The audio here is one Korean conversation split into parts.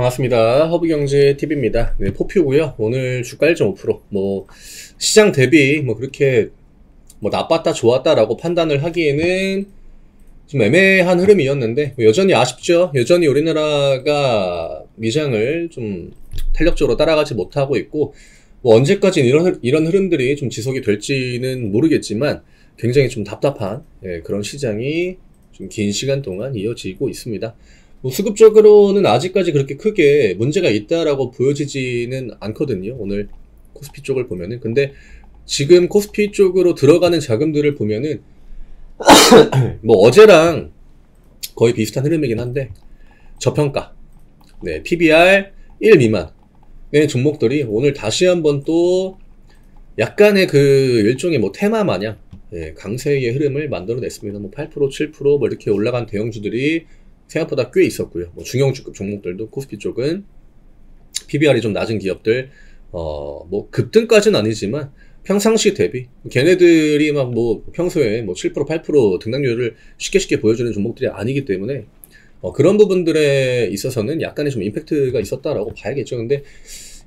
반갑습니다. 허브경제TV입니다. 네, 포큐고요. 오늘 주가 1.5%. 시장 대비 그렇게 나빴다 좋았다라고 판단을 하기에는 좀 애매한 흐름이었는데 여전히 아쉽죠. 여전히 우리나라가 미장을 좀 탄력적으로 따라가지 못하고 있고 언제까지 이런 흐름들이 좀 지속이 될지는 모르겠지만 굉장히 좀 답답한 그런 시장이 좀 긴 시간 동안 이어지고 있습니다. 수급적으로는 아직까지 그렇게 크게 문제가 있다라고 보여지지는 않거든요. 오늘 코스피 쪽을 보면은. 근데 지금 코스피 쪽으로 들어가는 자금들을 보면은 어제랑 거의 비슷한 흐름이긴 한데 저평가, PBR 1 미만의 종목들이 오늘 다시 한번 또 약간의 그 일종의 테마 마냥 강세의 흐름을 만들어냈습니다. 8%, 7% 이렇게 올라간 대형주들이 생각보다 꽤 있었고요. 중형주급 종목들도 코스피 쪽은 PBR이 좀 낮은 기업들, 급등까지는 아니지만 평상시 대비 걔네들이 평소에 7%, 8% 등락률을 쉽게 보여주는 종목들이 아니기 때문에 그런 부분들에 있어서는 약간의 좀 임팩트가 있었다라고 봐야겠죠. 근데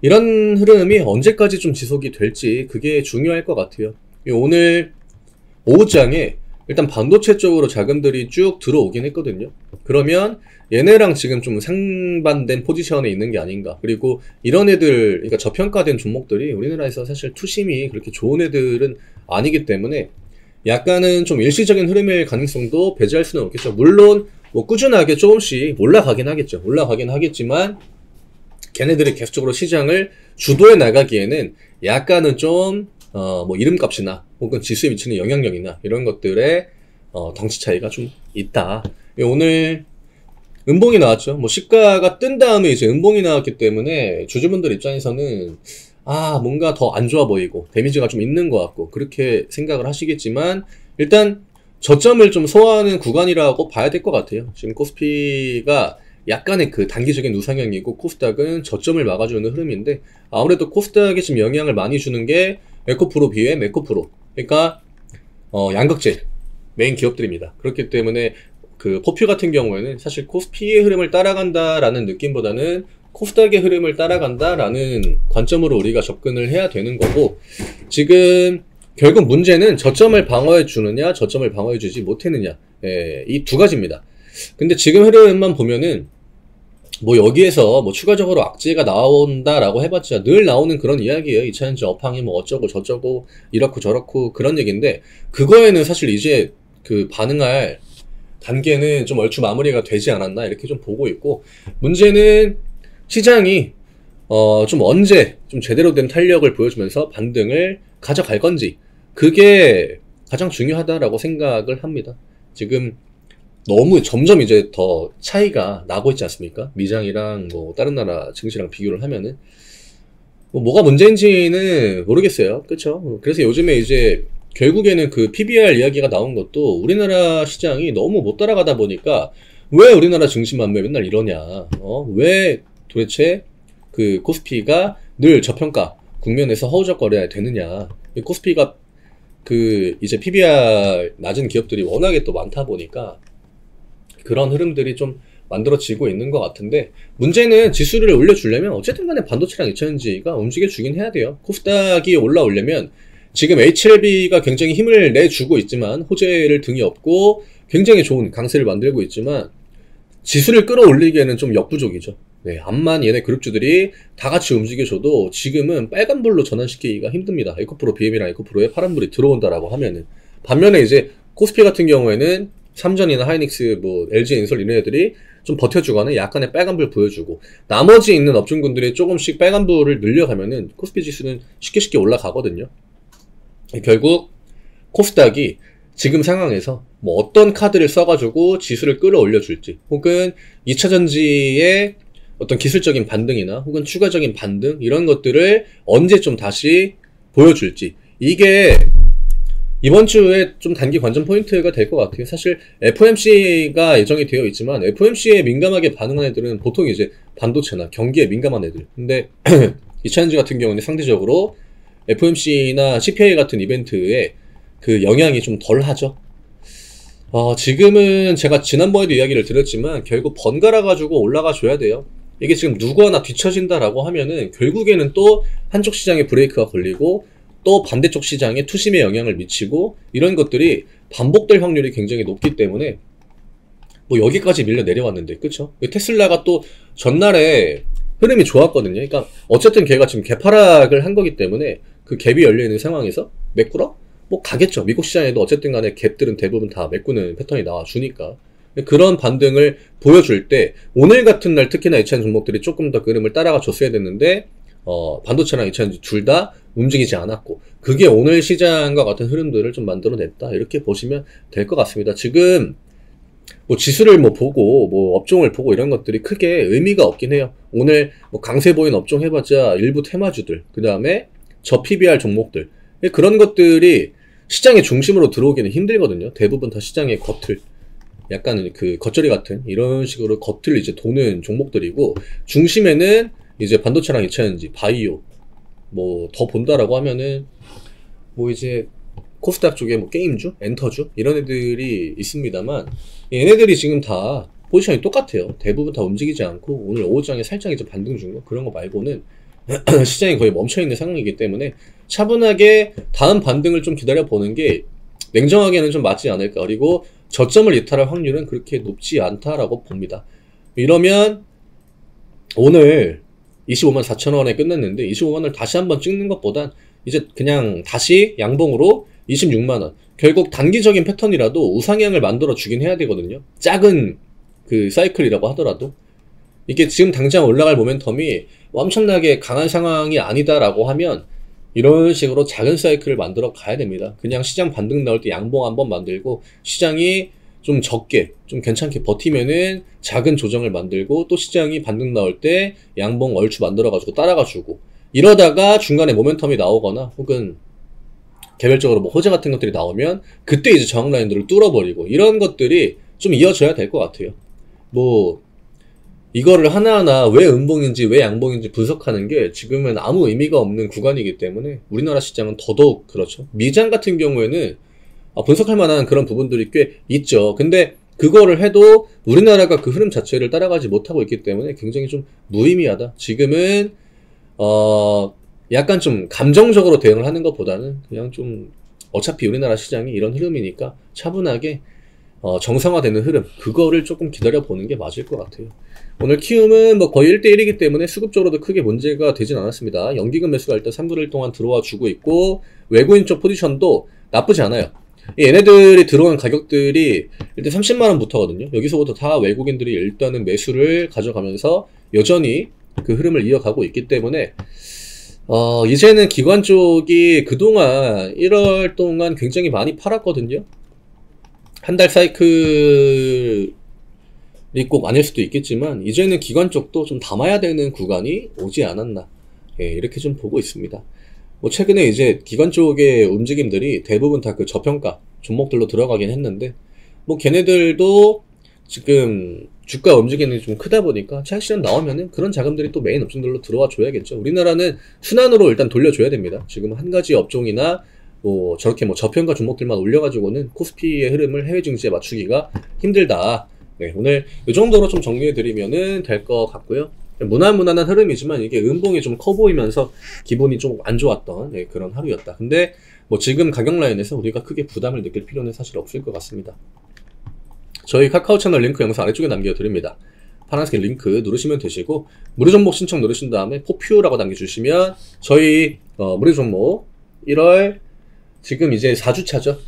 이런 흐름이 언제까지 좀 지속이 될지 그게 중요할 것 같아요. 오늘 오후장에 일단 반도체 쪽으로 자금들이 쭉 들어오긴 했거든요. 그러면 얘네랑 지금 좀 상반된 포지션에 있는 게 아닌가. 그리고 이런 애들, 그러니까 저평가된 종목들이 우리나라에서 사실 투심이 그렇게 좋은 애들은 아니기 때문에 약간은 좀 일시적인 흐름일 가능성도 배제할 수는 없겠죠. 물론 꾸준하게 조금씩 올라가긴 하겠죠. 올라가긴 하겠지만 걔네들이 계속적으로 시장을 주도해 나가기에는 약간은 좀 이름값이나 혹은 지수에 미치는 영향력이나 이런 것들의 덩치 차이가 좀 있다. 오늘 음봉이 나왔죠. 시가가 뜬 다음에 이제 음봉이 나왔기 때문에 주주분들 입장에서는 뭔가 더 안 좋아 보이고 데미지가 좀 있는 것 같고 그렇게 생각을 하시겠지만 일단 저점을 좀 소화하는 구간이라고 봐야 될 것 같아요. 지금 코스피가 약간의 그 단기적인 우상향이고 코스닥은 저점을 막아주는 흐름인데 아무래도 코스닥에 지금 영향을 많이 주는 게 에코프로 비회, 메코프로, 그러니까 양극재 메인 기업들입니다. 그렇기 때문에 그 포퓨 같은 경우에는 사실 코스피의 흐름을 따라간다라는 느낌보다는 코스닥의 흐름을 따라간다라는 관점으로 우리가 접근을 해야 되는 거고, 지금 결국 문제는 저점을 방어해 주느냐 저점을 방어해 주지 못했느냐, 이 두 가지입니다. 근데 지금 흐름만 보면은 여기에서 추가적으로 악재가 나온다라고 해봤자 늘 나오는 그런 이야기예요. 2차전지 업황이 어쩌고 저쩌고 이렇고 저렇고 그런 얘기인데 그거에는 사실 이제 그 반응할 단계는 좀 얼추 마무리가 되지 않았나 이렇게 좀 보고 있고, 문제는 시장이 좀 언제 좀 제대로 된 탄력을 보여주면서 반등을 가져갈 건지, 그게 가장 중요하다라고 생각을 합니다. 지금 너무 점점 이제 더 차이가 나고 있지 않습니까? 미장이랑 다른 나라 증시랑 비교를 하면은 뭐가 문제인지는 모르겠어요. 그쵸? 그래서 요즘에 이제 결국에는 그 PBR 이야기가 나온 것도 우리나라 시장이 너무 못 따라가다 보니까 왜 우리나라 증시만 맨날 이러냐, 왜 도대체 그 코스피가 늘 저평가 국면에서 허우적거려야 되느냐. 코스피가 그 이제 PBR 낮은 기업들이 워낙에 또 많다 보니까 그런 흐름들이 좀 만들어지고 있는 것 같은데, 문제는 지수를 올려주려면 어쨌든 간에 반도체랑 2차전지가 움직여주긴 해야 돼요. 코스닥이 올라오려면 지금 HLB가 굉장히 힘을 내주고 있지만 호재를 등에 업고 굉장히 좋은 강세를 만들고 있지만 지수를 끌어올리기에는 좀 역부족이죠. 암만 얘네 그룹주들이 다 같이 움직여줘도 지금은 빨간불로 전환시키기가 힘듭니다. 에코프로 BM이랑 에코프로에 파란불이 들어온다라고 하면은. 반면에 이제 코스피 같은 경우에는 삼전이나 하이닉스, LG엔솔 이런 애들이 좀 버텨주거나 약간의 빨간불 보여주고 나머지 있는 업종군들이 조금씩 빨간불을 늘려가면은 코스피 지수는 쉽게 올라가거든요. 결국 코스닥이 지금 상황에서 어떤 카드를 써가지고 지수를 끌어올려줄지, 혹은 2차전지의 어떤 기술적인 반등이나 혹은 추가적인 반등 이런 것들을 언제 좀 다시 보여줄지, 이게 이번 주에 좀 단기 관전 포인트가 될 것 같아요. 사실 FOMC가 예정이 되어 있지만 FOMC에 민감하게 반응한 애들은 보통 이제 반도체나 경기에 민감한 애들. 근데 2차전지 같은 경우는 상대적으로 FOMC나 CPI 같은 이벤트에 그 영향이 좀 덜 하죠. 지금은 제가 지난번에도 이야기를 드렸지만 결국 번갈아 가지고 올라가 줘야 돼요. 이게 지금 누구 하나 뒤처진다라고 하면은 결국에는 또 한쪽 시장에 브레이크가 걸리고 또 반대쪽 시장에 투심의 영향을 미치고 이런 것들이 반복될 확률이 굉장히 높기 때문에 뭐 여기까지 밀려 내려왔는데 그쵸? 테슬라가 또 전날에 흐름이 좋았거든요. 그러니까 어쨌든 걔가 지금 개파락을 한 거기 때문에 그 갭이 열려있는 상황에서 메꾸러? 뭐 가겠죠. 미국 시장에도 어쨌든 간에 갭들은 대부분 다 메꾸는 패턴이 나와주니까 그런 반등을 보여줄 때 오늘 같은 날 특히나 2차전 종목들이 조금 더 그 흐름을 따라가 줬어야 됐는데 반도체랑 2차전지 둘 다 움직이지 않았고 그게 오늘 시장과 같은 흐름들을 좀 만들어냈다 이렇게 보시면 될 것 같습니다. 지금 뭐 지수를 뭐 보고 뭐 업종을 보고 이런 것들이 크게 의미가 없긴 해요. 오늘 뭐 강세 보인 업종 해봤자 일부 테마주들 그 다음에 저 PBR 종목들 그런 것들이 시장의 중심으로 들어오기는 힘들거든요. 대부분 다 시장의 겉을 약간 그 겉절이 같은 이런 식으로 겉을 이제 도는 종목들이고 중심에는 이제 반도체랑 2차전지 바이오 뭐 더 본다라고 하면은 뭐 이제 코스닥 쪽에 뭐 게임주, 엔터주 이런 애들이 있습니다만 얘네들이 지금 다 포지션이 똑같아요. 대부분 다 움직이지 않고 오늘 오후장에 살짝 이제 반등 준 거 그런 거 말고는 시장이 거의 멈춰있는 상황이기 때문에 차분하게 다음 반등을 좀 기다려보는 게 냉정하게는 좀 맞지 않을까. 그리고 저점을 이탈할 확률은 그렇게 높지 않다라고 봅니다. 이러면 오늘 25만 4천 원에 끝났는데 25만원을 다시 한번 찍는 것보단 이제 그냥 다시 양봉으로 26만원 결국 단기적인 패턴이라도 우상향을 만들어 주긴 해야 되거든요. 작은 그 사이클이라고 하더라도 이게 지금 당장 올라갈 모멘텀이 엄청나게 강한 상황이 아니다라고 하면 이런 식으로 작은 사이클을 만들어 가야 됩니다. 그냥 시장 반등 나올 때 양봉 한번 만들고 시장이 좀 적게 좀 괜찮게 버티면은 작은 조정을 만들고 또 시장이 반등 나올 때 양봉 얼추 만들어 가지고 따라가 주고 이러다가 중간에 모멘텀이 나오거나 혹은 개별적으로 뭐 호재 같은 것들이 나오면 그때 이제 저항 라인들을 뚫어버리고 이런 것들이 좀 이어져야 될 것 같아요. 뭐 이거를 하나하나 왜 음봉인지 왜 양봉인지 분석하는 게 지금은 아무 의미가 없는 구간이기 때문에 우리나라 시장은 더더욱 그렇죠. 미장 같은 경우에는 분석할 만한 그런 부분들이 꽤 있죠. 근데 그거를 해도 우리나라가 그 흐름 자체를 따라가지 못하고 있기 때문에 굉장히 좀 무의미하다. 지금은 약간 좀 감정적으로 대응을 하는 것보다는 그냥 좀 어차피 우리나라 시장이 이런 흐름이니까 차분하게 정상화되는 흐름 그거를 조금 기다려보는 게 맞을 것 같아요. 오늘 키움은 뭐 거의 1대1이기 때문에 수급적으로도 크게 문제가 되진 않았습니다. 연기금 매수가 일단 3분의 1 동안 들어와 주고 있고 외국인 쪽 포지션도 나쁘지 않아요. 얘네들이 들어온 가격들이 일단 30만원부터거든요. 여기서부터 다 외국인들이 일단은 매수를 가져가면서 여전히 그 흐름을 이어가고 있기 때문에 이제는 기관 쪽이 그동안 1월 동안 굉장히 많이 팔았거든요. 한 달 사이클이 꼭 아닐 수도 있겠지만 이제는 기관 쪽도 좀 담아야 되는 구간이 오지 않았나 이렇게 좀 보고 있습니다. 뭐 최근에 이제 기관 쪽의 움직임들이 대부분 다 그 저평가 종목들로 들어가긴 했는데 뭐 걔네들도 지금 주가 움직임이 좀 크다 보니까 차익 실현 나오면은 그런 자금들이 또 메인 업종들로 들어와 줘야겠죠. 우리나라는 순환으로 일단 돌려줘야 됩니다. 지금 한 가지 업종이나 뭐 저렇게 뭐 저평가 종목들만 올려가지고는 코스피의 흐름을 해외 증시에 맞추기가 힘들다. 네, 오늘 이 정도로 좀 정리해드리면은 될 것 같고요. 무난한 흐름이지만 이게 음봉이 좀 커 보이면서 기분이 좀 안 좋았던 그런 하루였다. 근데 뭐 지금 가격 라인에서 우리가 크게 부담을 느낄 필요는 사실 없을 것 같습니다. 저희 카카오 채널 링크 영상 아래쪽에 남겨드립니다. 파란색 링크 누르시면 되시고 무료 종목 신청 누르신 다음에 포퓨라고 남겨주시면 저희 무료 종목 1월 지금 이제 4주차죠.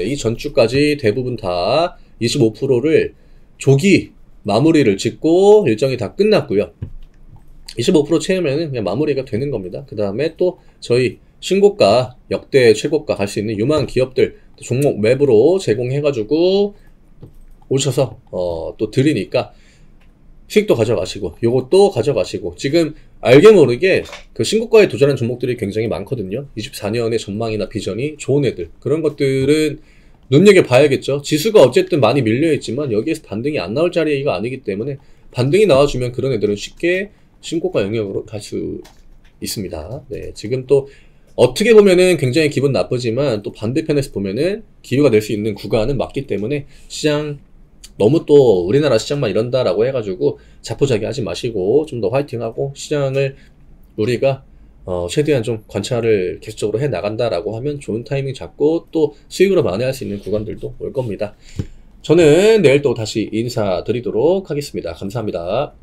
이 전주까지 대부분 다 25%를 조기 마무리를 짓고 일정이 다 끝났고요. 25% 채우면은 그냥 마무리가 되는 겁니다. 그 다음에 또 저희 신고가 역대 최고가 갈 수 있는 유망 기업들 종목 맵으로 제공해가지고 오셔서 또 드리니까 수익도 가져가시고 요것도 가져가시고 지금 알게 모르게 그 신고가에 도전한 종목들이 굉장히 많거든요. 24년의 전망이나 비전이 좋은 애들 그런 것들은 눈여겨봐야겠죠. 지수가 어쨌든 많이 밀려있지만 여기에서 반등이 안 나올 자리가 아니기 때문에 반등이 나와주면 그런 애들은 쉽게 신고가 영역으로 갈 수 있습니다. 네, 지금 또 어떻게 보면은 굉장히 기분 나쁘지만 또 반대편에서 보면은 기회가 될 수 있는 구간은 맞기 때문에 시장 너무 또 우리나라 시장만 이런다라고 해가지고 자포자기 하지 마시고 좀 더 화이팅하고 시장을 우리가 최대한 좀 관찰을 계속적으로 해 나간다라고 하면 좋은 타이밍 잡고 또 수익으로 만회할 수 있는 구간들도 올 겁니다. 저는 내일 또 다시 인사드리도록 하겠습니다. 감사합니다.